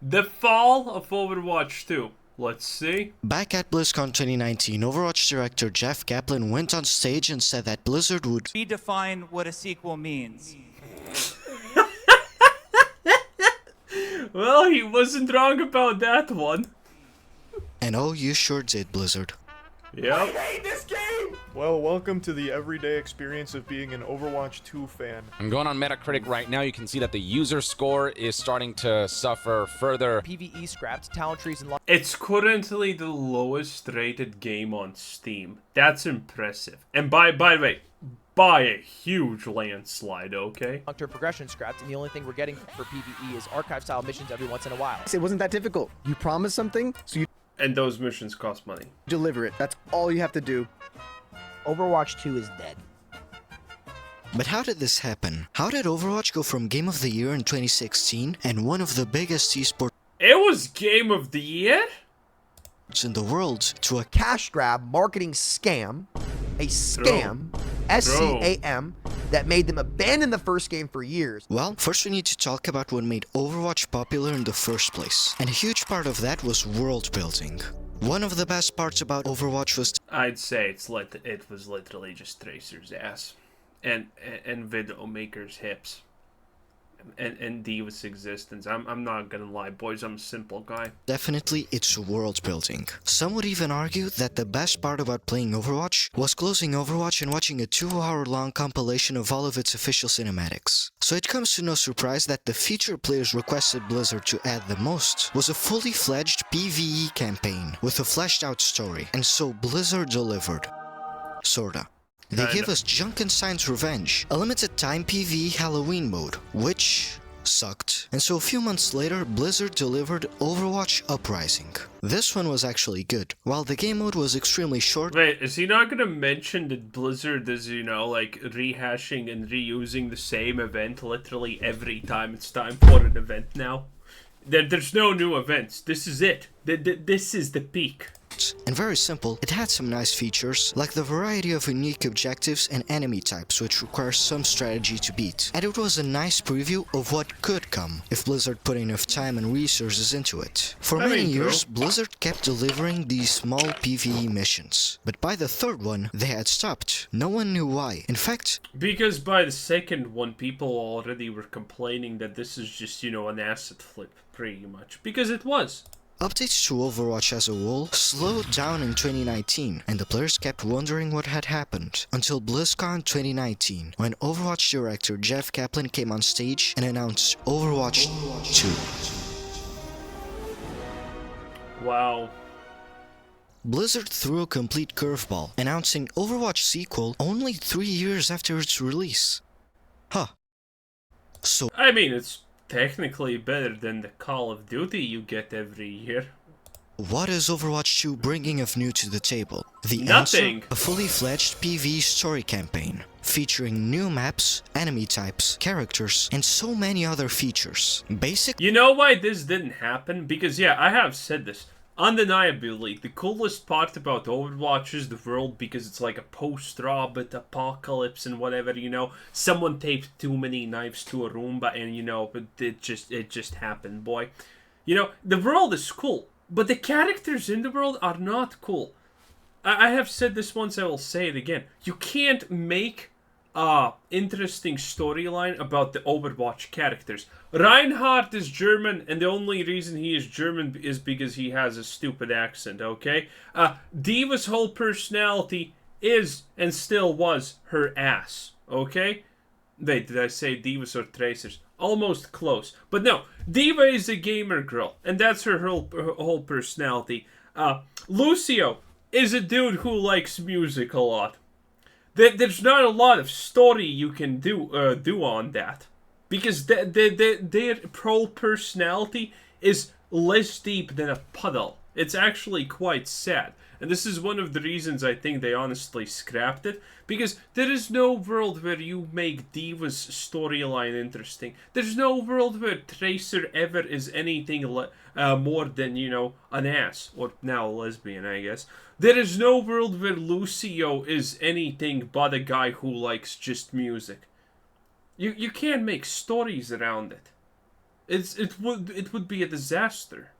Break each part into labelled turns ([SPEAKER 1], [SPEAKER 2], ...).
[SPEAKER 1] The fall of Overwatch 2. Let's see.
[SPEAKER 2] Back at BlizzCon 2019, Overwatch director Jeff Kaplan went on stage and said that Blizzard would
[SPEAKER 3] redefine what a sequel means.
[SPEAKER 1] Well, he wasn't wrong about that one.
[SPEAKER 2] And oh, you sure did, Blizzard.
[SPEAKER 1] Yep.
[SPEAKER 4] I hate this game! Well, welcome to the everyday experience of being an Overwatch 2 fan.
[SPEAKER 5] I'm going on Metacritic right now. You can see that the user score is starting to suffer further.
[SPEAKER 6] PvE scrapped, talent trees, and
[SPEAKER 1] It's currently the lowest rated game on Steam. That's impressive. And by the way, by a huge landslide, okay?
[SPEAKER 6] long-term progression scrapped, and the only thing we're getting for PvE is archive-style missions every once in a while.
[SPEAKER 7] It wasn't that difficult. You promise something, so you
[SPEAKER 1] And those missions cost money.
[SPEAKER 7] deliver it. That's all you have to do.
[SPEAKER 8] Overwatch 2 is dead.
[SPEAKER 2] But how did this happen? How did Overwatch go from Game of the Year in 2016 and one of the biggest esports
[SPEAKER 1] It was Game of the Year?
[SPEAKER 2] in the world to a
[SPEAKER 8] Cash grab, marketing scam, a scam, SCAM, that made them abandon the first game for years.
[SPEAKER 2] Well, first we need to talk about what made Overwatch popular in the first place. And a huge part of that was world building. One of the best parts about Overwatch was
[SPEAKER 1] I'd say it was literally just Tracer's ass. And Widowmaker's hips. And Diva's existence. I'm not gonna lie, boys, I'm a simple guy.
[SPEAKER 2] definitely its world building. Some would even argue that the best part about playing Overwatch was closing Overwatch and watching a 2-hour long compilation of all of its official cinematics. So it comes to no surprise that the feature players requested Blizzard to add the most was a fully fledged PvE campaign with a fleshed out story, and so Blizzard delivered. Sorta. They
[SPEAKER 1] Kinda.
[SPEAKER 2] gave us Junkenstein's Revenge, a limited time PvE Halloween mode, which sucked. And so a few months later, Blizzard delivered Overwatch Uprising. This one was actually good. While the game mode was extremely short,
[SPEAKER 1] Wait, is he not gonna mention that Blizzard is, like, rehashing and reusing the same event literally every time it's time for an event now? There's no new events. This is it. This is the peak.
[SPEAKER 2] and very simple, it had some nice features, like the variety of unique objectives and enemy types which requires some strategy to beat. And it was a nice preview of what could come, if Blizzard put enough time and resources into it. For
[SPEAKER 1] I
[SPEAKER 2] many
[SPEAKER 1] mean,
[SPEAKER 2] years, Blizzard kept delivering these small PvE missions, but by the third one, they had stopped. No one knew why. In fact,
[SPEAKER 1] Because by the second one, people already were complaining that this is just, an asset flip, pretty much. Because it was.
[SPEAKER 2] updates to Overwatch as a whole slowed down in 2019, and the players kept wondering what had happened, until BlizzCon 2019, when Overwatch director Jeff Kaplan came on stage and announced Overwatch 2.
[SPEAKER 1] Wow.
[SPEAKER 2] Blizzard threw a complete curveball, announcing Overwatch sequel only 3 years after its release. Huh. So
[SPEAKER 1] I mean, it's technically better than the Call of Duty you get every year.
[SPEAKER 2] what is Overwatch 2 bringing of new to the table? The
[SPEAKER 1] Nothing.
[SPEAKER 2] answer, a fully fledged PvE story campaign, featuring new maps, enemy types, characters, and so many other features. Basic
[SPEAKER 1] You know why this didn't happen? Because, yeah, I have said this. Undeniably, the coolest part about Overwatch is the world, because it's like a post-Robot apocalypse and whatever, Someone taped too many knives to a Roomba and, but it just happened, boy. The world is cool, but the characters in the world are not cool. I have said this once, I will say it again. You can't make interesting storyline about the Overwatch characters. Reinhardt is German, and the only reason he is German is because he has a stupid accent, okay? Diva's whole personality is, and still was, her ass, okay? Wait, did I say Divas or Tracers? Almost close. But no, Diva is a gamer girl, and that's her whole personality. Lucio is a dude who likes music a lot. There's not a lot of story you can do on that, because their whole personality is less deep than a puddle. It's actually quite sad, and this is one of the reasons I think they honestly scrapped it, because there is no world where you make Diva's storyline interesting. There's no world where Tracer ever is anything more than, an ass, or now a lesbian, I guess. There is no world where Lucio is anything but a guy who likes just music. You can't make stories around it. It would be a disaster.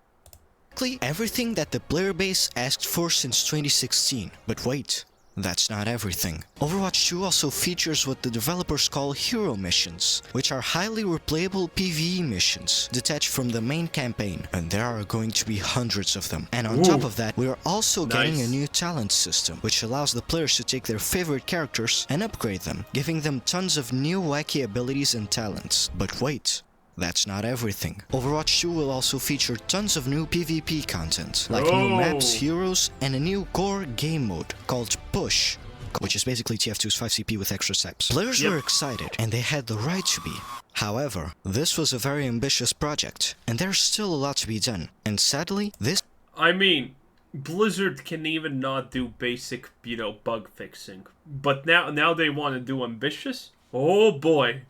[SPEAKER 2] Everything that the player base asked for since 2016. But wait, that's not everything. Overwatch 2 also features what the developers call hero missions, which are highly replayable PvE missions detached from the main campaign, and there are going to be hundreds of them. And on top of that, we are also getting a new talent system, which allows the players to take their favorite characters and upgrade them, giving them tons of new wacky abilities and talents. But wait, that's not everything. Overwatch 2 will also feature tons of new PvP content, like new maps, heroes, and a new core game mode called Push, which is basically TF2's 5CP with extra steps. Players were excited, and they had the right to be. However, this was a very ambitious project, and there's still a lot to be done. And sadly,
[SPEAKER 1] I mean, Blizzard can even not do basic, bug fixing. But now they want to do ambitious? Oh boy.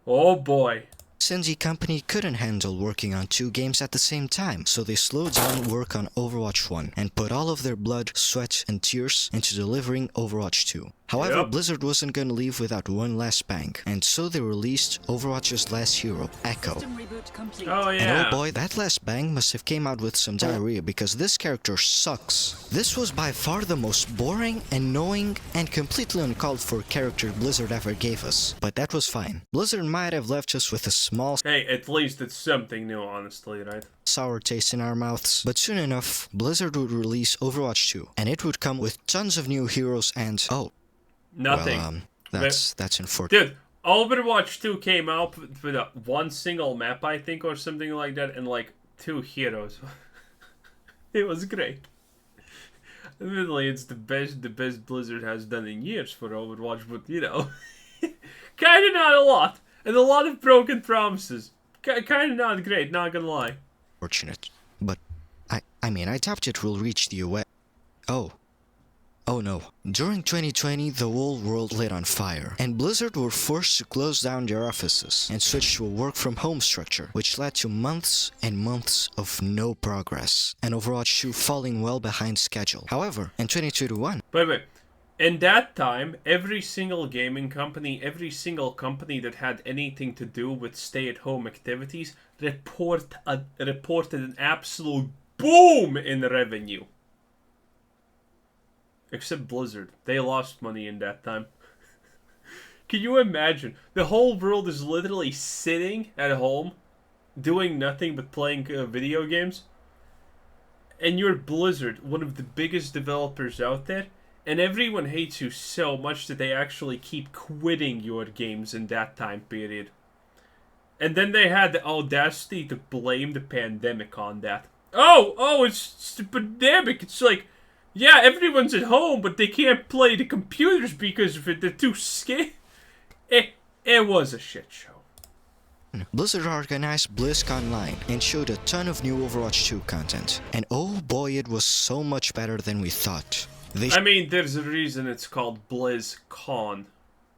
[SPEAKER 1] Oh boy.
[SPEAKER 2] indie company couldn't handle working on 2 games at the same time, so they slowed down work on Overwatch 1 and put all of their blood, sweat, and tears into delivering Overwatch 2. However, Blizzard wasn't gonna leave without one last bang, and so they released Overwatch's last hero, Echo.
[SPEAKER 1] Oh yeah.
[SPEAKER 2] And oh boy, that last bang must have came out with some diarrhea, because this character sucks. This was by far the most boring, annoying, and completely uncalled for character Blizzard ever gave us. But that was fine. Blizzard might have left us with a small
[SPEAKER 1] Hey, at least it's something new, honestly, right?
[SPEAKER 2] sour taste in our mouths, but soon enough, Blizzard would release Overwatch 2, and it would come with tons of new heroes and
[SPEAKER 1] nothing.
[SPEAKER 2] Well, that's unfortunate.
[SPEAKER 1] Dude, Overwatch 2 came out with one single map, I think, or something like that, and like 2 heroes. It was great. Admittedly, it's the best Blizzard has done in years for Overwatch, but kinda not a lot. And a lot of broken promises. Kinda not great, not gonna lie.
[SPEAKER 2] Fortunate. But, I mean, I doubt it will reach the US. Oh no. During 2020, the whole world lit on fire, and Blizzard were forced to close down their offices and switch to a work-from-home structure, which led to months and months of no progress, and Overwatch 2 falling well behind schedule. However, in 2021...
[SPEAKER 1] Wait. In that time, every single gaming company, every single company that had anything to do with stay-at-home activities reported an absolute boom in revenue. Except Blizzard. They lost money in that time. Can you imagine? The whole world is literally sitting at home, doing nothing but playing video games. And you're Blizzard, one of the biggest developers out there. And everyone hates you so much that they actually keep quitting your games in that time period. And then they had the audacity to blame the pandemic on that. Oh, it's the pandemic. It's like, yeah, everyone's at home, but they can't play the computers because of it. They're too scared. It was a shit show.
[SPEAKER 2] Blizzard organized BlizzCon Online and showed a ton of new Overwatch 2 content. And oh boy, it was so much better than we thought.
[SPEAKER 1] I mean, there's a reason it's called BlizzCon.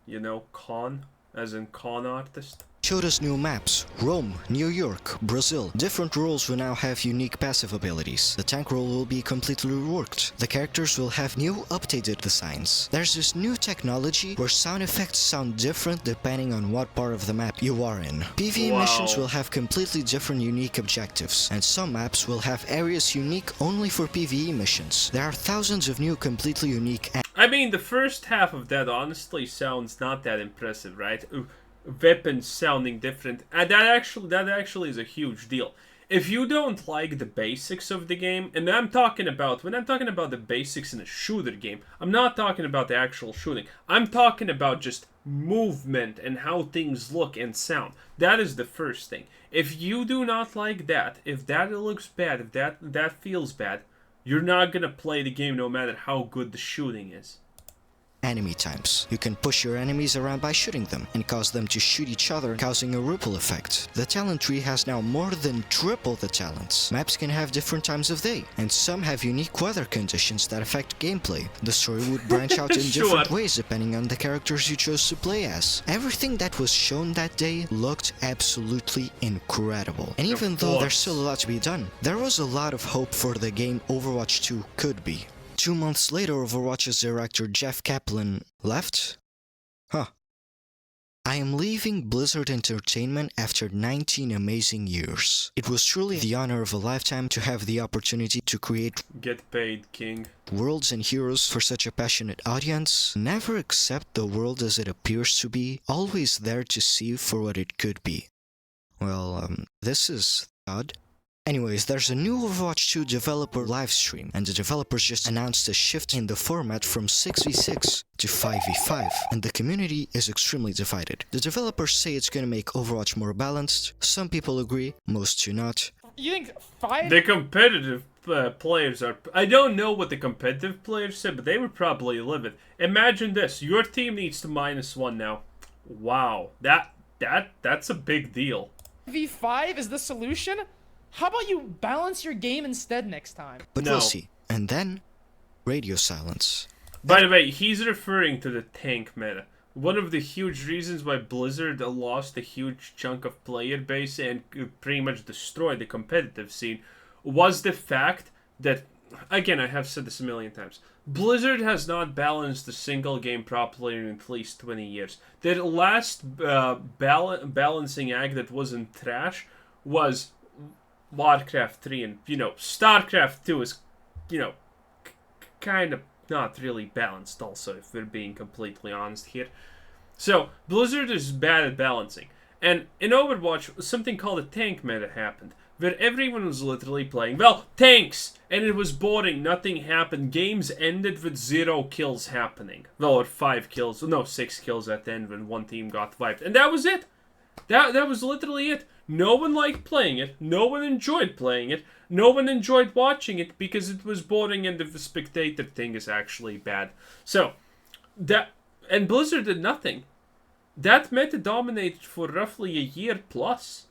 [SPEAKER 1] You know, con, as in con artist.
[SPEAKER 2] Showed us new maps, Rome, New York, Brazil. Different roles will now have unique passive abilities. The tank role will be completely reworked. The characters will have new updated designs. There's this new technology where sound effects sound different depending on what part of the map you are in. PvE missions will have completely different unique objectives, and some maps will have areas unique only for PvE missions. There are thousands of new completely unique
[SPEAKER 1] I mean, the first half of that honestly sounds not that impressive, right? Weapons sounding different, and that actually is a huge deal. If you don't like the basics of the game, and when I'm talking about the basics in a shooter game, I'm not talking about the actual shooting. I'm talking about just movement and how things look and sound. That is the first thing. If you do not like that, if that looks bad, if that feels bad, you're not gonna play the game no matter how good the shooting is.
[SPEAKER 2] enemy types. You can push your enemies around by shooting them and cause them to shoot each other, causing a ripple effect. The talent tree has now more than triple the talents. Maps can have different times of day, and some have unique weather conditions that affect gameplay. The story would branch out in different ways depending on the characters you chose to play as. Everything that was shown that day looked absolutely incredible. And even though there's still a lot to be done, there was a lot of hope for the game Overwatch 2 could be. 2 months later, Overwatch's director Jeff Kaplan left? I am leaving Blizzard Entertainment after 19 amazing years. It was truly the honor of a lifetime to have the opportunity to create
[SPEAKER 1] Get paid, king.
[SPEAKER 2] worlds and heroes for such a passionate audience. Never accept the world as it appears to be, always there to see for what it could be. Well, this is odd. Anyways, there's a new Overwatch 2 developer livestream, and the developers just announced a shift in the format from 6v6 to 5v5, and the community is extremely divided. The developers say it's gonna make Overwatch more balanced. Some people agree, most do not.
[SPEAKER 9] You think 5?
[SPEAKER 1] The competitive players are... I don't know what the competitive players said, but they were probably livid. Imagine this. Your team needs to -1 now. Wow. That's a big deal.
[SPEAKER 9] V5 is the solution? How about you balance your game instead next time?
[SPEAKER 2] But
[SPEAKER 1] No.
[SPEAKER 2] we'll see. And then, radio silence.
[SPEAKER 1] By the way, he's referring to the tank meta. One of the huge reasons why Blizzard lost a huge chunk of player base and pretty much destroyed the competitive scene was the fact that, again, I have said this a million times, Blizzard has not balanced a single game properly in at least 20 years. The last balancing act that wasn't trash was Warcraft 3, and, StarCraft 2 is, kind of not really balanced also, if we're being completely honest here. So, Blizzard is bad at balancing. And in Overwatch, something called a tank meta happened, where everyone was literally playing, well, tanks! And it was boring, nothing happened. Games ended with 0 kills happening. Well, or 5 kills, no, 6 kills at the end when one team got wiped. And that was it! That was literally it. No one liked playing it. No one enjoyed playing it. No one enjoyed watching it because it was boring and the spectator thing is actually bad. So, and Blizzard did nothing. That meta dominated for roughly a year plus.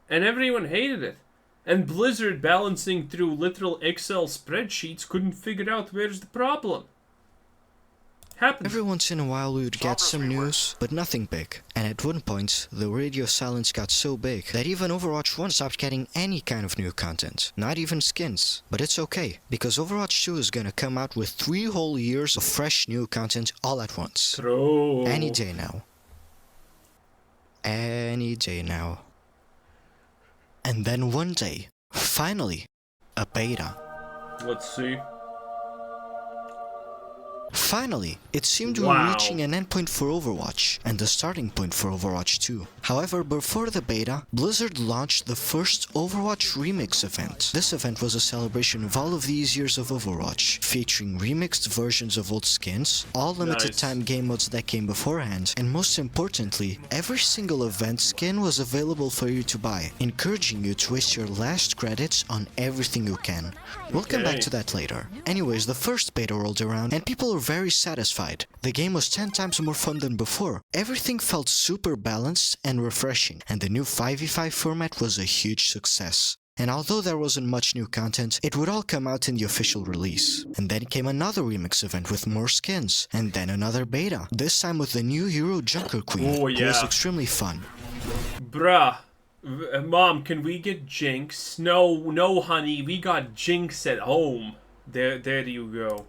[SPEAKER 1] And everyone hated it. And Blizzard, balancing through literal Excel spreadsheets, couldn't figure out where's the problem. Happens.
[SPEAKER 2] Every once in a while we would get some news, but nothing big. And at one point, the radio silence got so big that even Overwatch 1 stopped getting any kind of new content. Not even skins. But it's okay, because Overwatch 2 is gonna come out with 3 whole years of fresh new content all at once.
[SPEAKER 1] True.
[SPEAKER 2] Any day now. Any day now. And then one day, finally, a beta.
[SPEAKER 1] Let's see.
[SPEAKER 2] Finally, it seemed we were
[SPEAKER 1] Wow.
[SPEAKER 2] reaching an endpoint for Overwatch, and the starting point for Overwatch 2. However, before the beta, Blizzard launched the first Overwatch Remix event. This event was a celebration of all of these years of Overwatch, featuring remixed versions of old skins, all limited
[SPEAKER 1] Nice.
[SPEAKER 2] time game modes that came beforehand, and most importantly, every single event skin was available for you to buy, encouraging you to waste your last credits on everything you can. We'll come back
[SPEAKER 1] Okay.
[SPEAKER 2] to that later. Anyways, the first beta rolled around, and people were very satisfied. The game was 10 times more fun than before. Everything felt super balanced and refreshing, and the new 5v5 format was a huge success. And although there wasn't much new content, it would all come out in the official release. And then came another remix event with more skins, and then another beta, this time with the new hero Junker Queen,
[SPEAKER 1] Oh,
[SPEAKER 2] who was
[SPEAKER 1] yeah.
[SPEAKER 2] extremely fun.
[SPEAKER 1] Bruh. Mom, can we get Jinx? No, honey, we got Jinx at home. There you go.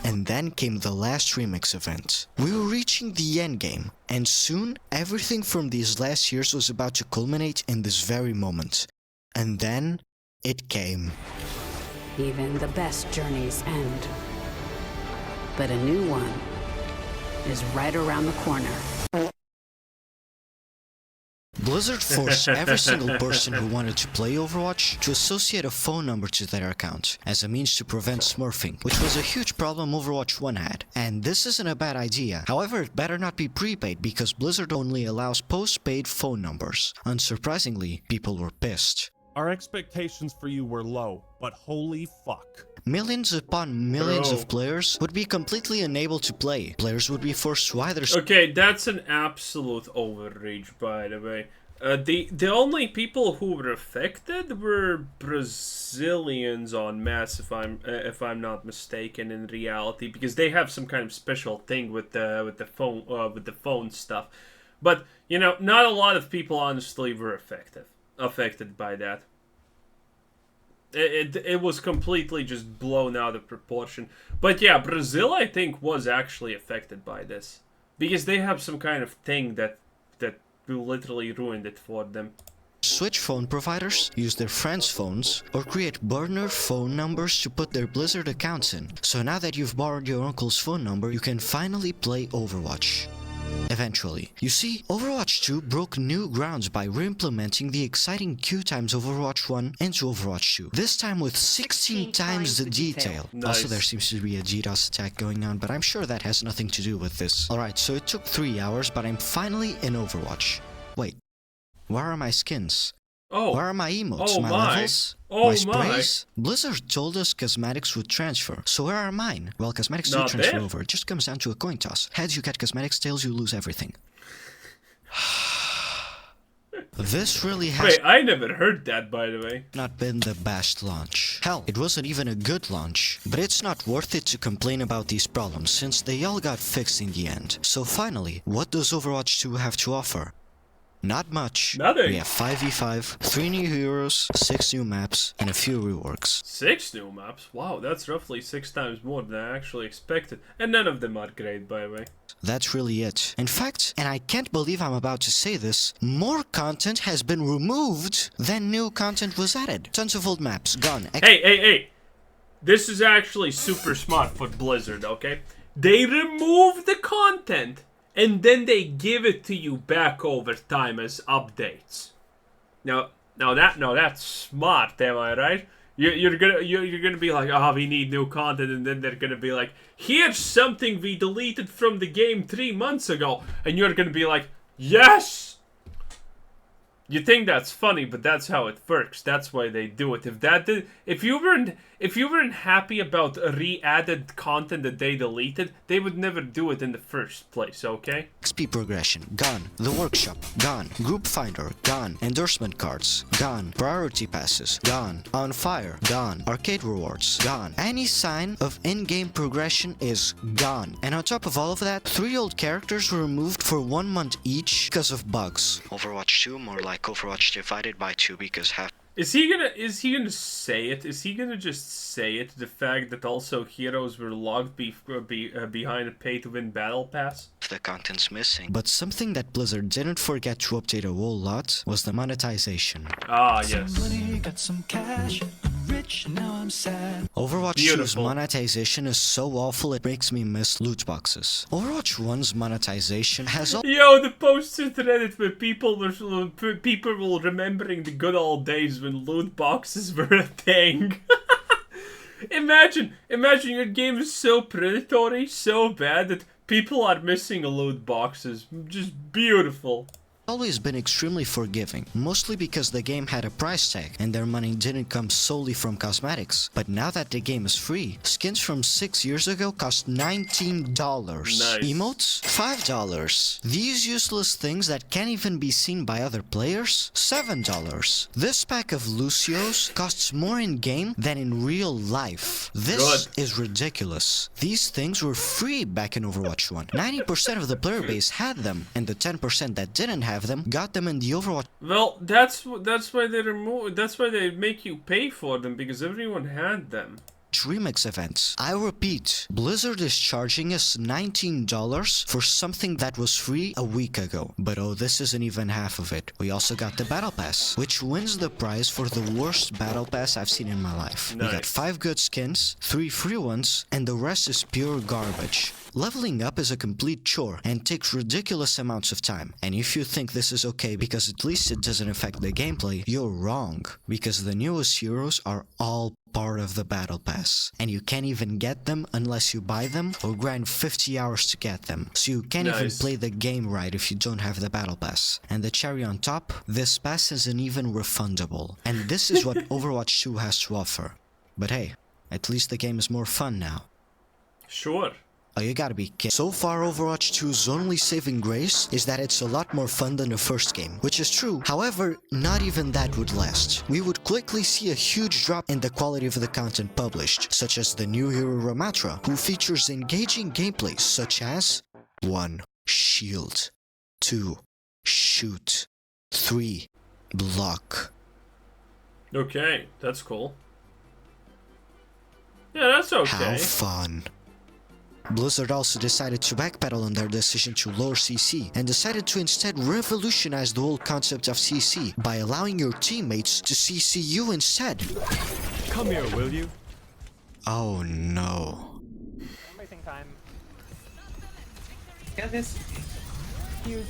[SPEAKER 2] And then came the last remix event. We were reaching the end game, and soon everything from these last years was about to culminate in this very moment. And then it came.
[SPEAKER 10] Even the best journeys end. But a new one is right around the corner.
[SPEAKER 2] Blizzard forced every single person who wanted to play Overwatch to associate a phone number to their account, as a means to prevent smurfing, which was a huge problem Overwatch 1 had. And this isn't a bad idea. However, it better not be prepaid, because Blizzard only allows postpaid phone numbers. Unsurprisingly, people were pissed.
[SPEAKER 11] Our expectations for you were low, but holy fuck.
[SPEAKER 2] Millions upon millions
[SPEAKER 1] Bro.
[SPEAKER 2] of players would be completely unable to play. Players would be forced to either
[SPEAKER 1] Okay, that's an absolute overreach, by the way. The only people who were affected were Brazilians en masse, if I'm not mistaken, in reality, because they have some kind of special thing with the phone stuff. But not a lot of people honestly were affected by that. It was completely just blown out of proportion. But yeah, Brazil, I think, was actually affected by this. Because they have some kind of thing that will literally ruin it for them.
[SPEAKER 2] Switch phone providers, use their friends' phones, or create burner phone numbers to put their Blizzard accounts in. So now that you've borrowed your uncle's phone number, you can finally play Overwatch. Eventually. You see, Overwatch 2 broke new grounds by re-implementing the exciting queue times of Overwatch 1 into Overwatch 2. This time with 16 times the detail.
[SPEAKER 1] Nice.
[SPEAKER 2] Also, there seems to be a DDoS attack going on, but I'm sure that has nothing to do with this. Alright, so it took 3 hours, but I'm finally in Overwatch. Wait, where are my skins?
[SPEAKER 1] Oh.
[SPEAKER 2] Where are my emotes,
[SPEAKER 1] Oh
[SPEAKER 2] my
[SPEAKER 1] my.
[SPEAKER 2] levels,
[SPEAKER 1] Oh
[SPEAKER 2] my sprays? Blizzard told us cosmetics would transfer, so where are mine? Well, cosmetics do
[SPEAKER 1] Not
[SPEAKER 2] transfer
[SPEAKER 1] there.
[SPEAKER 2] over, it just comes down to a coin toss. Heads you get cosmetics, tails you lose everything. This really has
[SPEAKER 1] Wait, I never heard that, by the way.
[SPEAKER 2] not been the best launch. Hell, it wasn't even a good launch. But it's not worth it to complain about these problems, since they all got fixed in the end. So finally, what does Overwatch 2 have to offer? Not much.
[SPEAKER 1] Nothing.
[SPEAKER 2] We have 5v5, 3 new heroes, 6 new maps, and a few reworks.
[SPEAKER 1] 6 new maps? Wow, that's roughly 6 times more than I actually expected. And none of them are great, by the way.
[SPEAKER 2] That's really it. In fact, and I can't believe I'm about to say this, more content has been removed than new content was added. Tons of old maps, gone.
[SPEAKER 1] Hey! This is actually super smart for Blizzard, okay? They remove the content, and then they give it to you back over time as updates. Now that's smart, am I right? You're gonna be like, oh, we need new content, and then they're gonna be like, here's something we deleted from the game 3 months ago, and you're gonna be like, yes. You think that's funny, but that's how it works. That's why they do it. If you weren't happy about re-added content that they deleted, they would never do it in the first place, okay?
[SPEAKER 2] XP progression, gone. The workshop, gone. Group finder, gone. Endorsement cards, gone. Priority passes, gone. On fire, gone. Arcade rewards, gone. Any sign of in-game progression is gone. And on top of all of that, 3 old characters were removed for 1 month each because of bugs. Overwatch 2 more like Overwatch divided by 2 because half.
[SPEAKER 1] Is he gonna say it? Is he gonna just say it? The fact that also heroes were logged behind a pay-to-win battle pass?
[SPEAKER 2] The content's missing. But something that Blizzard didn't forget to update a whole lot was the monetization.
[SPEAKER 1] Ah, yes.
[SPEAKER 2] Overwatch 2's
[SPEAKER 1] Beautiful.
[SPEAKER 2] monetization is so awful it makes me miss loot boxes. Overwatch 1's monetization has all
[SPEAKER 1] Yo, the posts on Reddit where people were remembering the good old days when loot boxes were a thing. Imagine your game is so predatory, so bad that people are missing loot boxes. Just beautiful.
[SPEAKER 2] always been extremely forgiving, mostly because the game had a price tag and their money didn't come solely from cosmetics. But now that the game is free, skins from 6 years ago cost $19.
[SPEAKER 1] Nice.
[SPEAKER 2] Emotes? $5. These useless things that can't even be seen by other players? $7. This pack of Lucios costs more in-game than in real life. This is ridiculous. These things were free back in Overwatch 1. 90% of the player base had them, and the 10% that didn't have them got them in the Overwatch.
[SPEAKER 1] Well, that's why they remove. That's why they make you pay for them, because everyone had them.
[SPEAKER 2] Remix events. I repeat, Blizzard is charging us $19 for something that was free a week ago. But oh, this isn't even half of it. We also got the Battle Pass, which wins the prize for the worst Battle Pass I've seen in my life.
[SPEAKER 1] Nice.
[SPEAKER 2] We got 5 good skins, 3 free ones, and the rest is pure garbage. Leveling up is a complete chore and takes ridiculous amounts of time. And if you think this is okay because at least it doesn't affect the gameplay, you're wrong. Because the newest heroes are all part of the Battle Pass. And you can't even get them unless you buy them or grind 50 hours to get them. So you can't even play the game right if you don't have the Battle Pass. And the cherry on top, this pass isn't even refundable. And this is what Overwatch 2 has to offer. But hey, at least the game is more fun now.
[SPEAKER 1] Sure.
[SPEAKER 2] Oh, you gotta be kidding. So far, Overwatch 2's only saving grace is that it's a lot more fun than the first game, which is true. However, not even that would last. We would quickly see a huge drop in the quality of the content published, such as the new hero Ramatra, who features engaging gameplays such as 1. Shield 2. Shoot 3. Block.
[SPEAKER 1] Okay, that's cool. Yeah, that's okay.
[SPEAKER 2] How fun. Blizzard also decided to backpedal on their decision to lower CC and decided to instead revolutionize the whole concept of CC by allowing your teammates to CC you instead.
[SPEAKER 11] Come here, will you?
[SPEAKER 2] Oh no.
[SPEAKER 6] Wasting time.
[SPEAKER 9] Get this. Huge.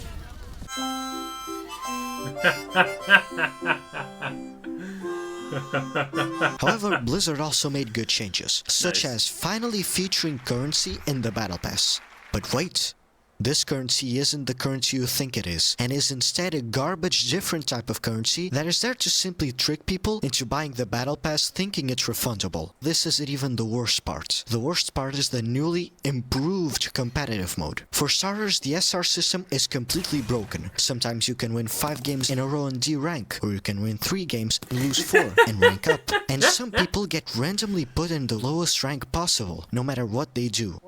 [SPEAKER 2] However, Blizzard also made good changes, such as finally featuring currency in the Battle Pass. But wait, this currency isn't the currency you think it is, and is instead a garbage different type of currency that is there to simply trick people into buying the Battle Pass thinking it's refundable. This isn't even the worst part. The worst part is the newly improved competitive mode. For starters, the SR system is completely broken. Sometimes you can win 5 games in a row in D rank, or you can win 3 games and lose 4 and rank up. And some people get randomly put in the lowest rank possible, no matter what they do.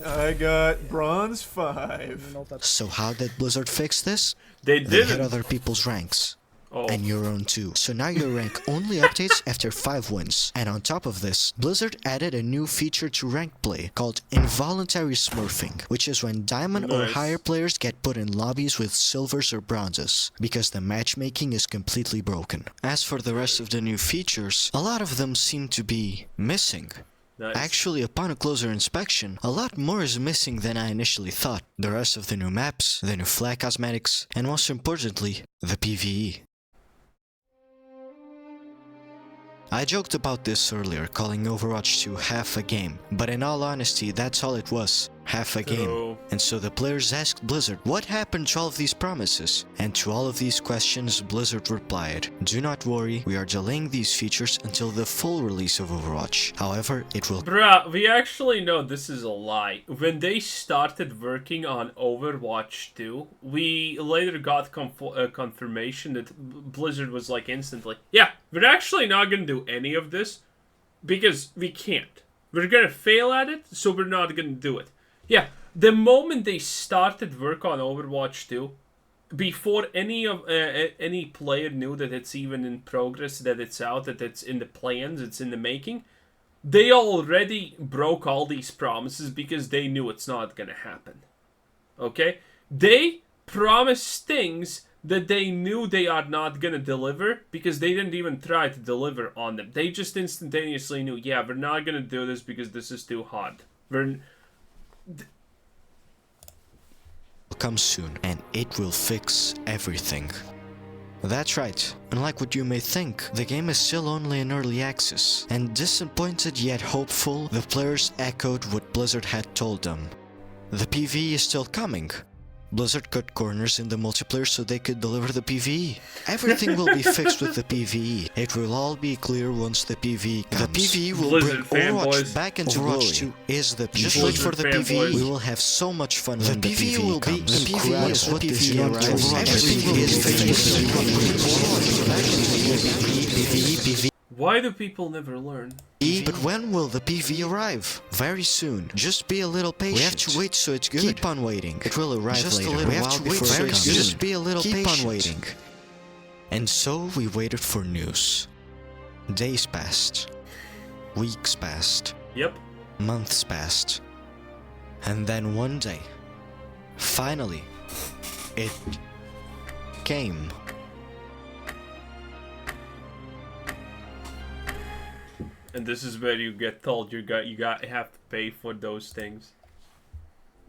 [SPEAKER 4] I got bronze 5.
[SPEAKER 2] So how did Blizzard fix this?
[SPEAKER 1] They
[SPEAKER 2] They
[SPEAKER 1] didn't.
[SPEAKER 2] hit other people's ranks.
[SPEAKER 1] Oh.
[SPEAKER 2] And your own too. So now your rank only updates after 5 wins. And on top of this, Blizzard added a new feature to ranked play called involuntary smurfing, which is when diamond or
[SPEAKER 1] Nice.
[SPEAKER 2] higher players get put in lobbies with silvers or bronzes, because the matchmaking is completely broken. As for the rest of the new features, a lot of them seem to be missing.
[SPEAKER 1] Nice.
[SPEAKER 2] Actually, upon a closer inspection, a lot more is missing than I initially thought. The rest of the new maps, the new flag cosmetics, and most importantly, the PvE. I joked about this earlier, calling Overwatch 2 half a game, but in all honesty, that's all it was, half a game.
[SPEAKER 1] True.
[SPEAKER 2] And so the players asked Blizzard, what happened to all of these promises? And to all of these questions, Blizzard replied, do not worry, we are delaying these features until the full release of Overwatch. However, it will...
[SPEAKER 1] Bruh, we actually know this is a lie. When they started working on Overwatch 2, we later got confirmation that Blizzard was like instantly, yeah, we're actually not gonna do any of this because we can't. We're gonna fail at it, so we're not gonna do it. Yeah, the moment they started work on Overwatch 2, before any player knew that it's even in progress, that it's out, that it's in the plans, it's in the making, they already broke all these promises because they knew it's not gonna happen. Okay? They promised things that they knew they are not gonna deliver because they didn't even try to deliver on them. They just instantaneously knew, yeah, we're not gonna do this because this is too hard.
[SPEAKER 2] come soon, and it will fix everything. That's right, unlike what you may think, the game is still only in early access, and disappointed yet hopeful, the players echoed what Blizzard had told them. The PvE is still coming. Blizzard cut corners in the multiplayer so they could deliver the PvE. Everything will be fixed with the PvE. It will all be clear once the PvE comes. The PvE will
[SPEAKER 1] Blizzard
[SPEAKER 2] bring Overwatch
[SPEAKER 1] fanboys.
[SPEAKER 2] back into Overwatch 2 is the PvE. Just wait for the
[SPEAKER 1] Blizzard
[SPEAKER 2] PvE.
[SPEAKER 1] fanboys.
[SPEAKER 2] We will have so much fun when the PvE will be comes. the PvE is what this year arrives.
[SPEAKER 8] Everything
[SPEAKER 2] PvE.
[SPEAKER 1] Why do people never learn?
[SPEAKER 2] But when will the PvE arrive? Very soon. Just be a little patient. We have to wait so it's good. Keep on waiting. It will arrive just later. A little we have to wait so it comes. Just be a little patient. Keep on waiting. And so we waited for news. Days passed. Weeks passed.
[SPEAKER 1] Yep.
[SPEAKER 2] Months passed. And then one day, finally, it came.
[SPEAKER 1] And this is where you get told you have to pay for those things.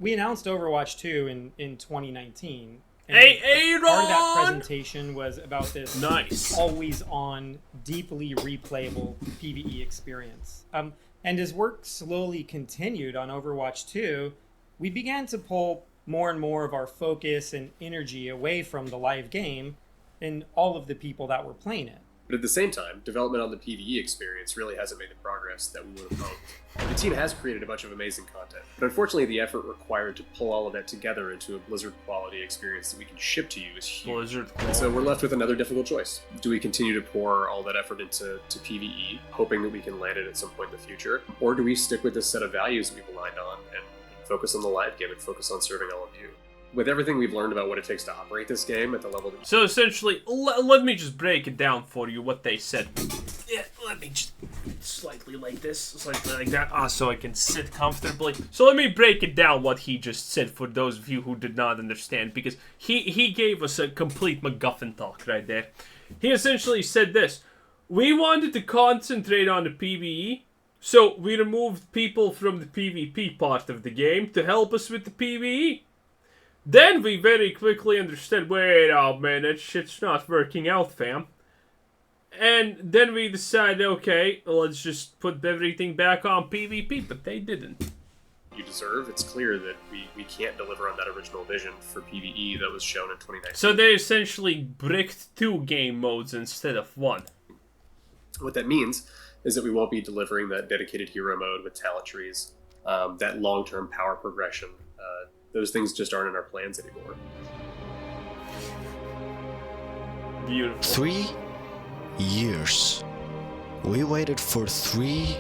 [SPEAKER 12] We announced Overwatch 2 in 2019. And
[SPEAKER 1] Hey, Aaron!
[SPEAKER 12] part of that presentation was about this
[SPEAKER 1] Nice.
[SPEAKER 12] always-on, deeply replayable PvE experience. And as work slowly continued on Overwatch 2, we began to pull more and more of our focus and energy away from the live game and all of the people that were playing it.
[SPEAKER 13] But at the same time, development on the PvE experience really hasn't made the progress that we would have hoped. The team has created a bunch of amazing content, but unfortunately the effort required to pull all of that together into a Blizzard quality experience that we can ship to you is huge.
[SPEAKER 1] Blizzard
[SPEAKER 13] And so we're left with another difficult choice. Do we continue to pour all that effort into PvE, hoping that we can land it at some point in the future? Or do we stick with this set of values that we've aligned on and focus on the live game and focus on serving all of you? With everything we've learned about what it takes to operate this game at the level that...
[SPEAKER 1] So essentially, let me just break it down for you what they said. Yeah, let me just slightly like this, slightly like that, so I can sit comfortably. So let me break it down what he just said for those of you who did not understand, because he gave us a complete MacGuffin talk right there. He essentially said this: we wanted to concentrate on the PvE, so we removed people from the PvP part of the game to help us with the PvE. Then we very quickly understood, wait a minute, shit's not working out, fam. And then we decided, okay, let's just put everything back on PvP, but they didn't.
[SPEAKER 13] You deserve. It's clear that we can't deliver on that original vision for PvE that was shown in 2019.
[SPEAKER 1] So they essentially bricked 2 game modes instead of 1.
[SPEAKER 13] What that means is that we won't be delivering that dedicated hero mode with talent trees, that long-term power progression. Those things just aren't in our plans anymore.
[SPEAKER 1] Beautiful.
[SPEAKER 2] 3 years. We waited for 3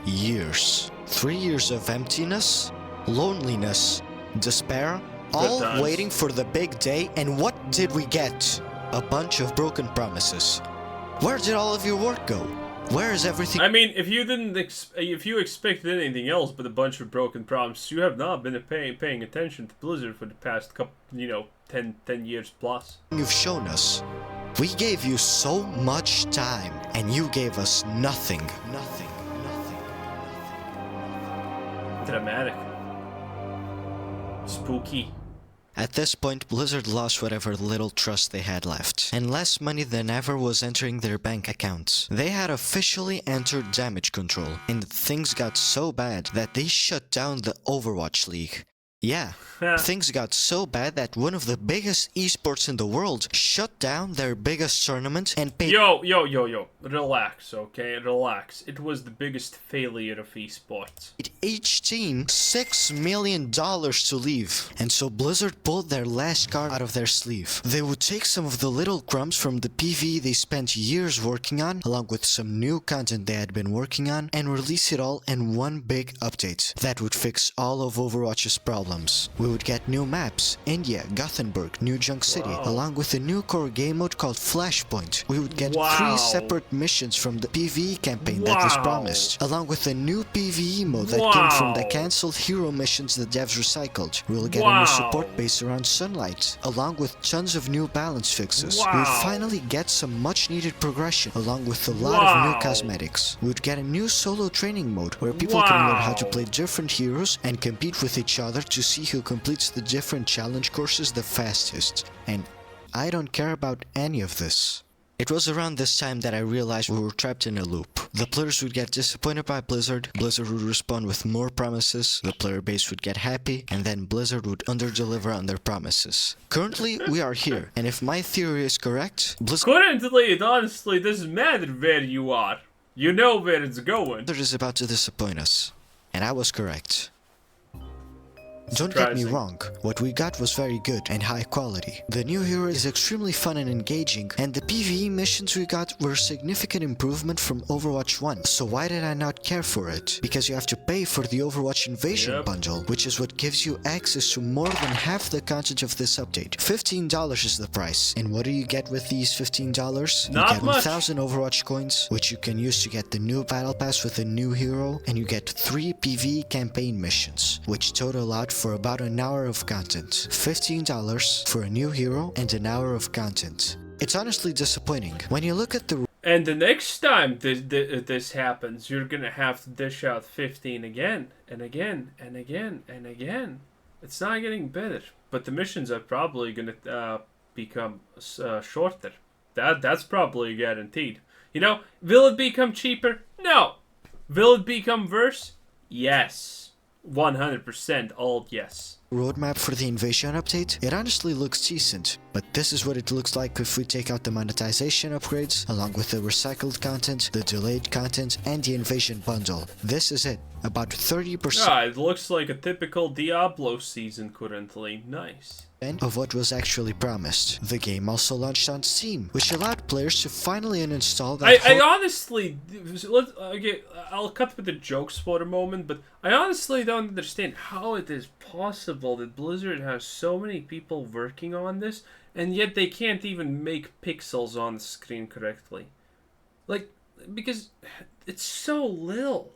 [SPEAKER 2] years. 3 years of emptiness, loneliness, despair, all waiting for the big day, and what did we get? A bunch of broken promises. Where did all of your work go? Where is everything?
[SPEAKER 1] I mean, if you didn't, if you expected anything else but a bunch of broken promises, you have not been paying attention to Blizzard for the past couple, 10 years plus.
[SPEAKER 2] You've shown us. We gave you so much time, and you gave us nothing. Nothing.
[SPEAKER 1] Dramatic. Spooky.
[SPEAKER 2] At this point, Blizzard lost whatever little trust they had left, and less money than ever was entering their bank accounts. They had officially entered damage control, and things got so bad that they shut down the Overwatch League. Yeah, things got so bad that one of the biggest esports in the world shut down their biggest tournament and paid—
[SPEAKER 1] Yo. Relax, okay? Relax. It was the biggest failure of esports.
[SPEAKER 2] Each team $6 million to leave, and so Blizzard pulled their last card out of their sleeve. They would take some of the little crumbs from the PvE they spent years working on, along with some new content they had been working on, and release it all in one big update that would fix all of Overwatch's problems. We would get new maps, India, Gothenburg, New Junk City, along with a new core game mode called Flashpoint. We would get 3 separate missions from the PvE campaign that was promised, along with a new PvE mode that came from the cancelled hero missions the devs recycled. We'll get a new support base around Sunlight, along with tons of new balance fixes. We'd finally get some much needed progression, along with a lot of new cosmetics. We'd get a new solo training mode where people can learn how to play different heroes and compete with each other to see who completes the different challenge courses the fastest. And I don't care about any of this. It was around this time that I realized we were trapped in a loop. The players would get disappointed by Blizzard would respond with more promises, the player base would get happy, and then Blizzard would underdeliver on their promises. Currently, we are here, and if my theory is correct,
[SPEAKER 1] Currently, it honestly doesn't matter where you are. You know where it's going.
[SPEAKER 2] Blizzard is about to disappoint us. And I was correct. Don't get me wrong, what we got was very good and high quality. The new hero is extremely fun and engaging, and the PvE missions we got were a significant improvement from Overwatch 1, so why did I not care for it? Because you have to pay for the Overwatch Invasion bundle, which is what gives you access to more than half the content of this update. $15 is the price, and what do you get with these $15? You get 1,000 Overwatch coins, which you can use to get the new battle pass with a new hero, and you get 3 PvE campaign missions, which total out for about an hour of content. $15 for a new hero and an hour of content. It's honestly disappointing. When you look at the—
[SPEAKER 1] And the next time this happens, you're gonna have to dish out 15 again, and again, and again, and again. It's not getting better, but the missions are probably gonna become shorter. That's probably guaranteed. Will it become cheaper? No. Will it become worse? Yes. 100% all yes.
[SPEAKER 2] Roadmap for the Invasion update, it honestly looks decent, but this is what it looks like if we take out the monetization upgrades, along with the recycled content, the delayed content, and the Invasion bundle. This is it. About 30%.
[SPEAKER 1] It looks like a typical Diablo season currently. Nice.
[SPEAKER 2] Of what was actually promised. The game also launched on Steam, which allowed players to finally uninstall that.
[SPEAKER 1] I honestly, I'll cut with the jokes for a moment, but I honestly don't understand how it is possible that Blizzard has so many people working on this, and yet they can't even make pixels on the screen correctly. Like, because it's so little.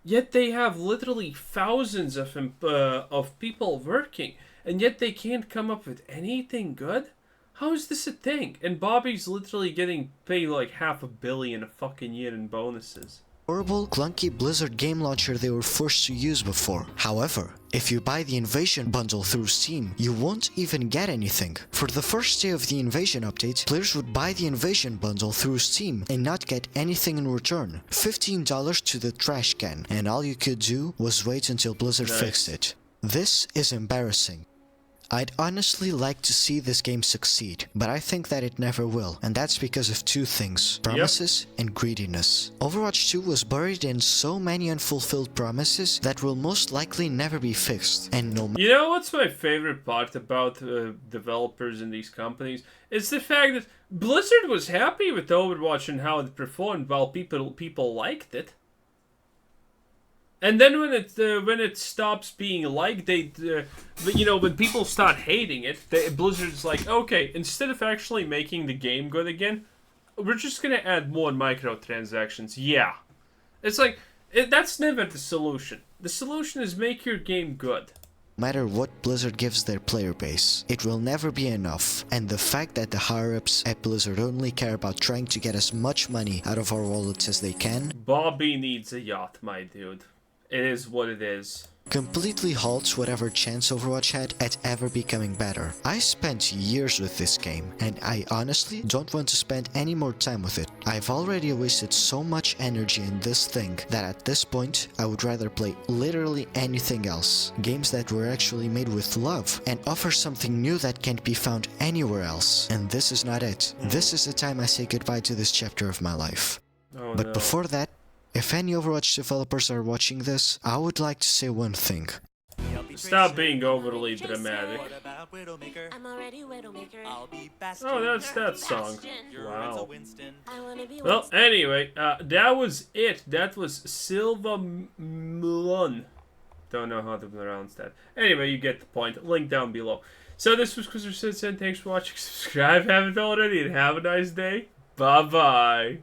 [SPEAKER 1] Yet they have literally thousands of people working, and yet they can't come up with anything good? How is this a thing? And Bobby's literally getting paid like $500 million a fucking year in bonuses.
[SPEAKER 2] Horrible, clunky Blizzard game launcher they were forced to use before. However, if you buy the Invasion bundle through Steam, you won't even get anything. For the first day of the Invasion update, players would buy the Invasion bundle through Steam and not get anything in return. $15 to the trash can, and all you could do was wait until Blizzard fixed it. This is embarrassing. I'd honestly like to see this game succeed, but I think that it never will, and that's because of two things: promises and greediness. Overwatch 2 was buried in so many unfulfilled promises that will most likely never be fixed, and no
[SPEAKER 1] You know what's my favorite part about developers in these companies? It's the fact that Blizzard was happy with Overwatch and how it performed while people liked it. And then when it stops being liked, when people start hating it, Blizzard's like, okay, instead of actually making the game good again, we're just gonna add more microtransactions. Yeah, it's like that's never the solution. The solution is make your game good.
[SPEAKER 2] No matter what Blizzard gives their player base, it will never be enough, and the fact that the higher-ups at Blizzard only care about trying to get as much money out of our wallets as they can,
[SPEAKER 1] Bobby needs a yacht, my dude. It is what it is.
[SPEAKER 2] Completely halts whatever chance Overwatch had at ever becoming better. I spent years with this game, and I honestly don't want to spend any more time with it. I've already wasted so much energy in this thing that at this point, I would rather play literally anything else. Games that were actually made with love, and offer something new that can't be found anywhere else. And this is not it. This is the time I say goodbye to this chapter of my life. But before that, if any Overwatch developers are watching this, I would like to say one thing.
[SPEAKER 1] Stop being overly dramatic. Oh, that's that song. Wow. Well, anyway, that was it. That was Silva Mulun. Don't know how to pronounce that. Anyway, you get the point. Link down below. So this was Chris Sitson. Thanks for watching. Subscribe if you haven't already, and have a nice day. Bye-bye.